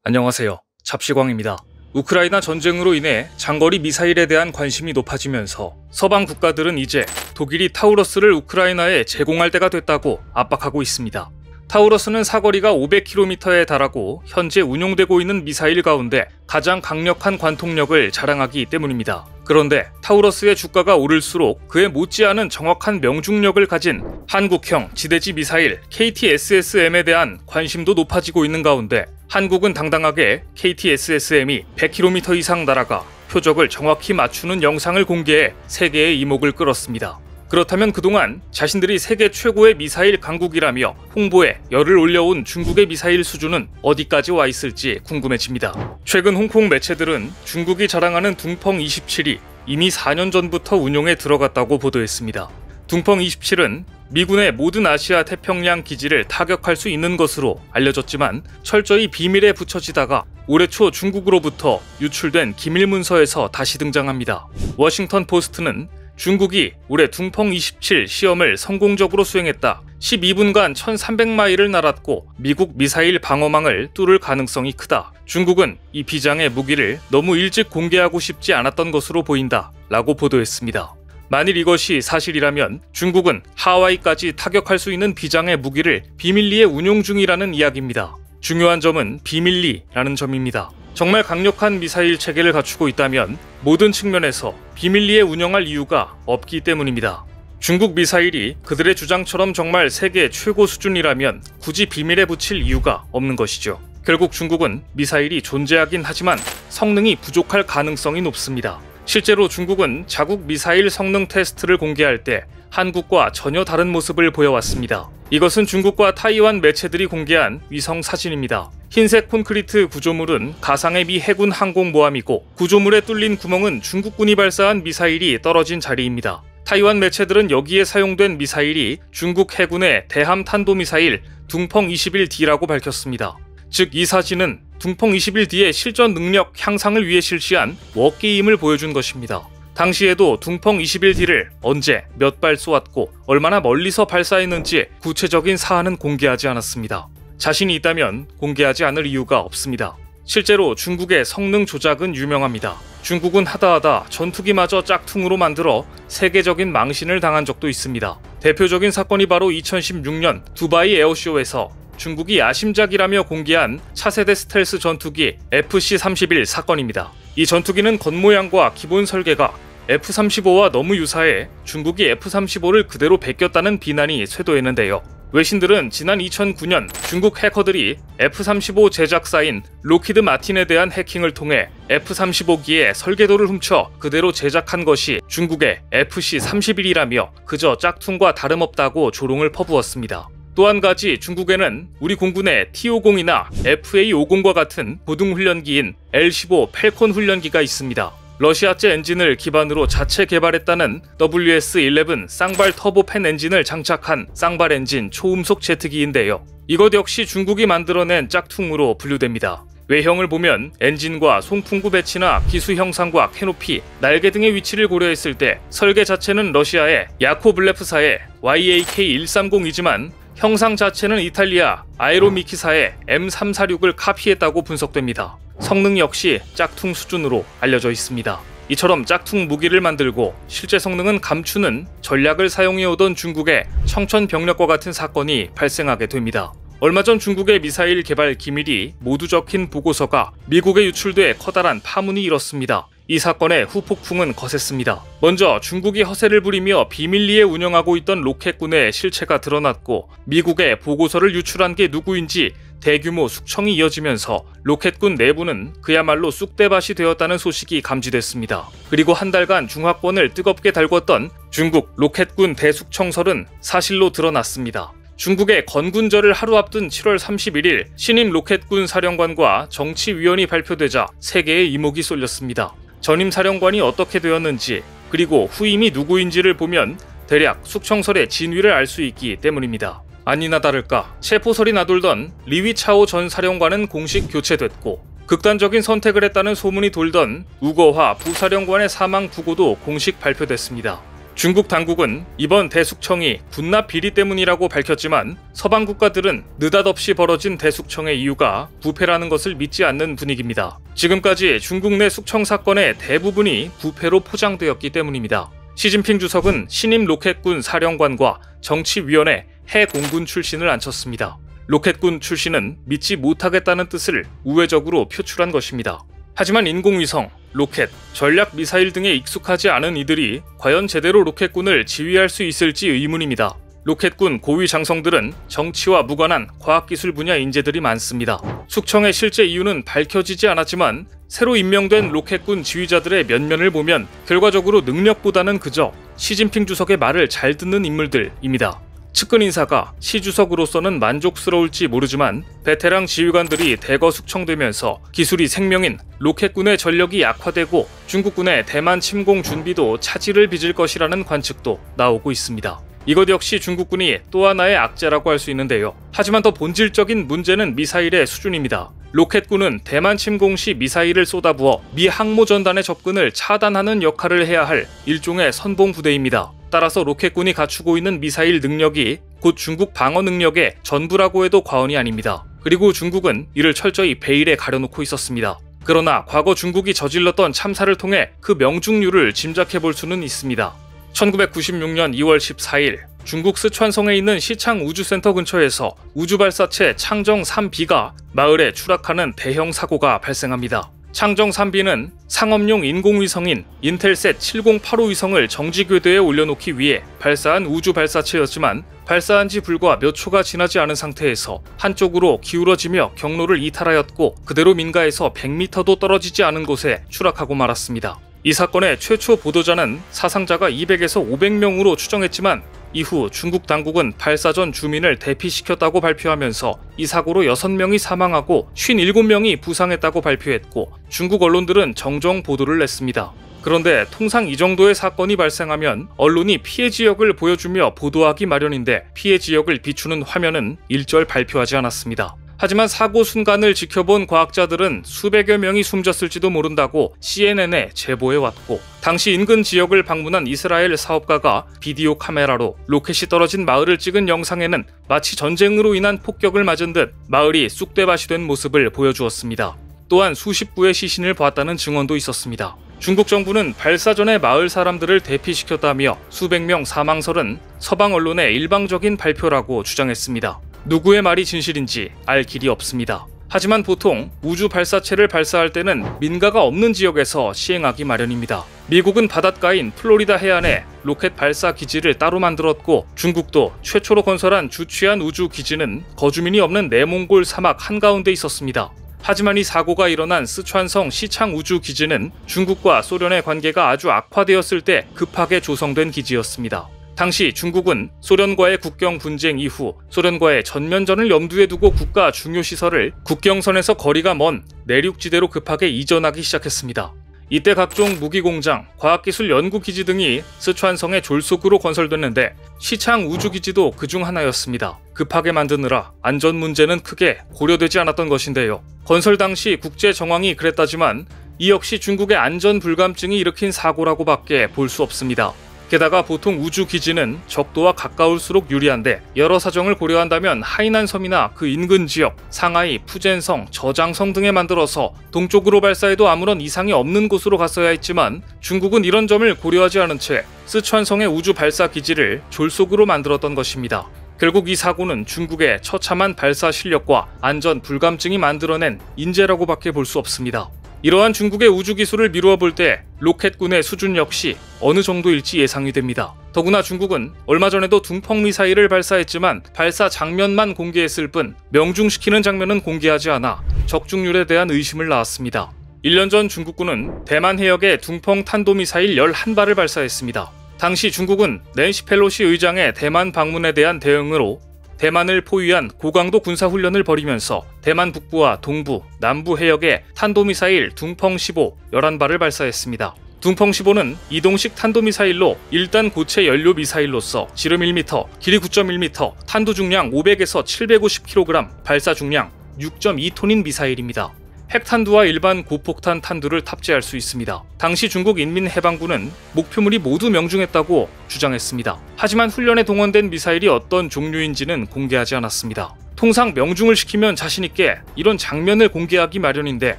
안녕하세요. 잡시광입니다. 우크라이나 전쟁으로 인해 장거리 미사일에 대한 관심이 높아지면서 서방 국가들은 이제 독일이 타우러스를 우크라이나에 제공할 때가 됐다고 압박하고 있습니다. 타우러스는 사거리가 500km에 달하고 현재 운용되고 있는 미사일 가운데 가장 강력한 관통력을 자랑하기 때문입니다. 그런데 타우러스의 주가가 오를수록 그에 못지않은 정확한 명중력을 가진 한국형 지대지 미사일 KT-SSM에 대한 관심도 높아지고 있는 가운데 한국은 당당하게 KT-SSM이 100km 이상 날아가 표적을 정확히 맞추는 영상을 공개해 세계의 이목을 끌었습니다. 그렇다면 그동안 자신들이 세계 최고의 미사일 강국이라며 홍보에 열을 올려온 중국의 미사일 수준은 어디까지 와 있을지 궁금해집니다. 최근 홍콩 매체들은 중국이 자랑하는 둥펑27이 이미 4년 전부터 운용에 들어갔다고 보도했습니다. 둥펑27은 미군의 모든 아시아 태평양 기지를 타격할 수 있는 것으로 알려졌지만 철저히 비밀에 붙여지다가 올해 초 중국으로부터 유출된 기밀 문서에서 다시 등장합니다. 워싱턴 포스트는 중국이 올해 둥펑27 시험을 성공적으로 수행했다. 12분간 1300마일을 날았고 미국 미사일 방어망을 뚫을 가능성이 크다. 중국은 이 비장의 무기를 너무 일찍 공개하고 싶지 않았던 것으로 보인다. 라고 보도했습니다. 만일 이것이 사실이라면 중국은 하와이까지 타격할 수 있는 비장의 무기를 비밀리에 운용 중이라는 이야기입니다. 중요한 점은 비밀리라는 점입니다. 정말 강력한 미사일 체계를 갖추고 있다면 모든 측면에서 비밀리에 운영할 이유가 없기 때문입니다. 중국 미사일이 그들의 주장처럼 정말 세계 최고 수준이라면 굳이 비밀에 붙일 이유가 없는 것이죠. 결국 중국은 미사일이 존재하긴 하지만 성능이 부족할 가능성이 높습니다. 실제로 중국은 자국 미사일 성능 테스트를 공개할 때 한국과 전혀 다른 모습을 보여왔습니다. 이것은 중국과 타이완 매체들이 공개한 위성 사진입니다. 흰색 콘크리트 구조물은 가상의 미 해군 항공모함이고 구조물에 뚫린 구멍은 중국군이 발사한 미사일이 떨어진 자리입니다. 타이완 매체들은 여기에 사용된 미사일이 중국 해군의 대함 탄도미사일 둥펑21D라고 밝혔습니다. 즉 이 사진은 둥펑21D의 실전 능력 향상을 위해 실시한 워게임을 보여준 것입니다. 당시에도 둥펑21D를 언제 몇 발 쏘았고 얼마나 멀리서 발사했는지 구체적인 사안은 공개하지 않았습니다. 자신이 있다면 공개하지 않을 이유가 없습니다. 실제로 중국의 성능 조작은 유명합니다. 중국은 하다하다 전투기마저 짝퉁으로 만들어 세계적인 망신을 당한 적도 있습니다. 대표적인 사건이 바로 2016년 두바이 에어쇼에서 중국이 야심작이라며 공개한 차세대 스텔스 전투기 FC-31 사건입니다. 이 전투기는 겉모양과 기본 설계가 F-35와 너무 유사해 중국이 F-35를 그대로 베꼈다는 비난이 쇄도했는데요. 외신들은 지난 2009년 중국 해커들이 F-35 제작사인 록히드 마틴에 대한 해킹을 통해 F-35기의 설계도를 훔쳐 그대로 제작한 것이 중국의 FC-31이라며 그저 짝퉁과 다름없다고 조롱을 퍼부었습니다. 또 한 가지 중국에는 우리 공군의 T-50이나 FA-50과 같은 보등훈련기인 L-15 펠콘 훈련기가 있습니다. 러시아제 엔진을 기반으로 자체 개발했다는 WS-11 쌍발 터보팬 엔진을 장착한 쌍발 엔진 초음속 제트기인데요. 이것 역시 중국이 만들어낸 짝퉁으로 분류됩니다. 외형을 보면 엔진과 송풍구 배치나 기수 형상과 캐노피, 날개 등의 위치를 고려했을 때 설계 자체는 러시아의 야코블레프사의 YAK-130이지만 형상 자체는 이탈리아 아에로미키사의 M346을 카피했다고 분석됩니다. 성능 역시 짝퉁 수준으로 알려져 있습니다. 이처럼 짝퉁 무기를 만들고 실제 성능은 감추는 전략을 사용해오던 중국의 청천벽력과 같은 사건이 발생하게 됩니다. 얼마 전 중국의 미사일 개발 기밀이 모두 적힌 보고서가 미국에 유출돼 커다란 파문이 일었습니다. 이 사건의 후폭풍은 거셌습니다. 먼저 중국이 허세를 부리며 비밀리에 운영하고 있던 로켓군의 실체가 드러났고 미국에 보고서를 유출한 게 누구인지 대규모 숙청이 이어지면서 로켓군 내부는 그야말로 쑥대밭이 되었다는 소식이 감지됐습니다. 그리고 한 달간 중화권을 뜨겁게 달궜던 중국 로켓군 대숙청설은 사실로 드러났습니다. 중국의 건군절을 하루 앞둔 7월 31일 신임 로켓군 사령관과 정치위원이 발표되자 세계의 이목이 쏠렸습니다. 전임 사령관이 어떻게 되었는지 그리고 후임이 누구인지를 보면 대략 숙청설의 진위를 알 수 있기 때문입니다. 아니나 다를까 체포설이 나돌던 리위차오 전 사령관은 공식 교체됐고 극단적인 선택을 했다는 소문이 돌던 우거화 부사령관의 사망 부고도 공식 발표됐습니다. 중국 당국은 이번 대숙청이 군납 비리 때문이라고 밝혔지만 서방 국가들은 느닷없이 벌어진 대숙청의 이유가 부패라는 것을 믿지 않는 분위기입니다. 지금까지 중국 내 숙청 사건의 대부분이 부패로 포장되었기 때문입니다. 시진핑 주석은 신임 로켓군 사령관과 정치위원회 해공군 출신을 앉혔습니다. 로켓군 출신은 믿지 못하겠다는 뜻을 우회적으로 표출한 것입니다. 하지만 인공위성, 로켓, 전략 미사일 등에 익숙하지 않은 이들이 과연 제대로 로켓군을 지휘할 수 있을지 의문입니다. 로켓군 고위 장성들은 정치와 무관한 과학기술 분야 인재들이 많습니다. 숙청의 실제 이유는 밝혀지지 않았지만 새로 임명된 로켓군 지휘자들의 면면을 보면 결과적으로 능력보다는 그저 시진핑 주석의 말을 잘 듣는 인물들입니다. 측근 인사가 시 주석으로서는 만족스러울지 모르지만 베테랑 지휘관들이 대거 숙청되면서 기술이 생명인 로켓군의 전력이 약화되고 중국군의 대만 침공 준비도 차질을 빚을 것이라는 관측도 나오고 있습니다. 이것 역시 중국군이 또 하나의 악재라고 할 수 있는데요. 하지만 더 본질적인 문제는 미사일의 수준입니다. 로켓군은 대만 침공 시 미사일을 쏟아부어 미 항모전단의 접근을 차단하는 역할을 해야 할 일종의 선봉부대입니다. 따라서 로켓군이 갖추고 있는 미사일 능력이 곧 중국 방어 능력의 전부라고 해도 과언이 아닙니다. 그리고 중국은 이를 철저히 베일에 가려놓고 있었습니다. 그러나 과거 중국이 저질렀던 참사를 통해 그 명중률을 짐작해 볼 수는 있습니다. 1996년 2월 14일 중국 스촨성에 있는 시창 우주센터 근처에서 우주발사체 창정 3B가 마을에 추락하는 대형 사고가 발생합니다. 창정 3B는 상업용 인공위성인 인텔셋 7085 위성을 정지궤도에 올려놓기 위해 발사한 우주발사체였지만 발사한 지 불과 몇 초가 지나지 않은 상태에서 한쪽으로 기울어지며 경로를 이탈하였고 그대로 민가에서 100m도 떨어지지 않은 곳에 추락하고 말았습니다. 이 사건의 최초 보도자는 사상자가 200에서 500명으로 추정했지만 이후 중국 당국은 발사 전 주민을 대피시켰다고 발표하면서 이 사고로 6명이 사망하고 57명이 부상했다고 발표했고 중국 언론들은 정정 보도를 냈습니다. 그런데 통상 이 정도의 사건이 발생하면 언론이 피해 지역을 보여주며 보도하기 마련인데 피해 지역을 비추는 화면은 일절 발표하지 않았습니다. 하지만 사고 순간을 지켜본 과학자들은 수백여 명이 숨졌을지도 모른다고 CNN에 제보해왔고 당시 인근 지역을 방문한 이스라엘 사업가가 비디오 카메라로 로켓이 떨어진 마을을 찍은 영상에는 마치 전쟁으로 인한 폭격을 맞은 듯 마을이 쑥대밭이 된 모습을 보여주었습니다. 또한 수십 구의 시신을 보았다는 증언도 있었습니다. 중국 정부는 발사 전에 마을 사람들을 대피시켰다며 수백 명 사망설은 서방 언론의 일방적인 발표라고 주장했습니다. 누구의 말이 진실인지 알 길이 없습니다. 하지만 보통 우주 발사체를 발사할 때는 민가가 없는 지역에서 시행하기 마련입니다. 미국은 바닷가인 플로리다 해안에 로켓 발사 기지를 따로 만들었고 중국도 최초로 건설한 주취한 우주 기지는 거주민이 없는 내몽골 사막 한가운데 있었습니다. 하지만 이 사고가 일어난 스촨성 시창 우주 기지는 중국과 소련의 관계가 아주 악화되었을 때 급하게 조성된 기지였습니다. 당시 중국은 소련과의 국경 분쟁 이후 소련과의 전면전을 염두에 두고 국가 중요 시설을 국경선에서 거리가 먼 내륙지대로 급하게 이전하기 시작했습니다. 이때 각종 무기공장, 과학기술 연구기지 등이 스촨성의 졸속으로 건설됐는데 시창 우주기지도 그중 하나였습니다. 급하게 만드느라 안전 문제는 크게 고려되지 않았던 것인데요. 건설 당시 국제 정황이 그랬다지만 이 역시 중국의 안전 불감증이 일으킨 사고라고 밖에 볼 수 없습니다. 게다가 보통 우주기지는 적도와 가까울수록 유리한데 여러 사정을 고려한다면 하이난 섬이나 그 인근 지역, 상하이, 푸젠성, 저장성 등에 만들어서 동쪽으로 발사해도 아무런 이상이 없는 곳으로 갔어야 했지만 중국은 이런 점을 고려하지 않은 채 스촨성의 우주 발사 기지를 졸속으로 만들었던 것입니다. 결국 이 사고는 중국의 처참한 발사 실력과 안전 불감증이 만들어낸 인재라고밖에 볼 수 없습니다. 이러한 중국의 우주기술을 미루어 볼 때 로켓군의 수준 역시 어느 정도일지 예상이 됩니다. 더구나 중국은 얼마 전에도 둥펑 미사일을 발사했지만 발사 장면만 공개했을 뿐 명중시키는 장면은 공개하지 않아 적중률에 대한 의심을 낳았습니다. 1년 전 중국군은 대만 해역에 둥펑 탄도미사일 11발을 발사했습니다. 당시 중국은 낸시 펠로시 의장의 대만 방문에 대한 대응으로 대만을 포위한 고강도 군사훈련을 벌이면서 대만 북부와 동부, 남부 해역에 탄도미사일 둥펑-15 11발을 발사했습니다. 둥펑-15는 이동식 탄도미사일로 1단 고체 연료 미사일로서 지름 1m, 길이 9.1m, 탄두 중량 500에서 750kg, 발사 중량 6.2톤인 미사일입니다. 핵탄두와 일반 고폭탄 탄두를 탑재할 수 있습니다. 당시 중국 인민해방군은 목표물이 모두 명중했다고 주장했습니다. 하지만 훈련에 동원된 미사일이 어떤 종류인지는 공개하지 않았습니다. 통상 명중을 시키면 자신있게 이런 장면을 공개하기 마련인데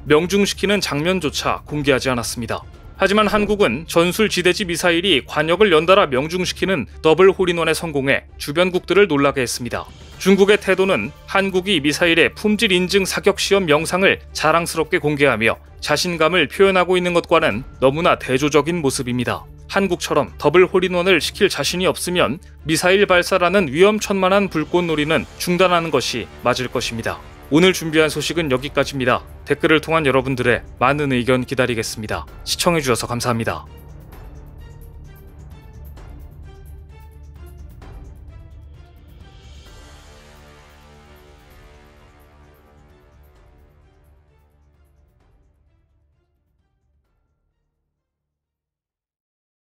명중시키는 장면조차 공개하지 않았습니다. 하지만 한국은 전술지대지 미사일이 관역을 연달아 명중시키는 더블 홀인원에 성공해 주변국들을 놀라게 했습니다. 중국의 태도는 한국이 미사일의 품질 인증 사격 시험 영상을 자랑스럽게 공개하며 자신감을 표현하고 있는 것과는 너무나 대조적인 모습입니다. 한국처럼 더블 홀인원을 시킬 자신이 없으면 미사일 발사라는 위험천만한 불꽃놀이는 중단하는 것이 맞을 것입니다. 오늘 준비한 소식은 여기까지입니다. 댓글을 통한 여러분들의 많은 의견 기다리겠습니다. 시청해주셔서 감사합니다.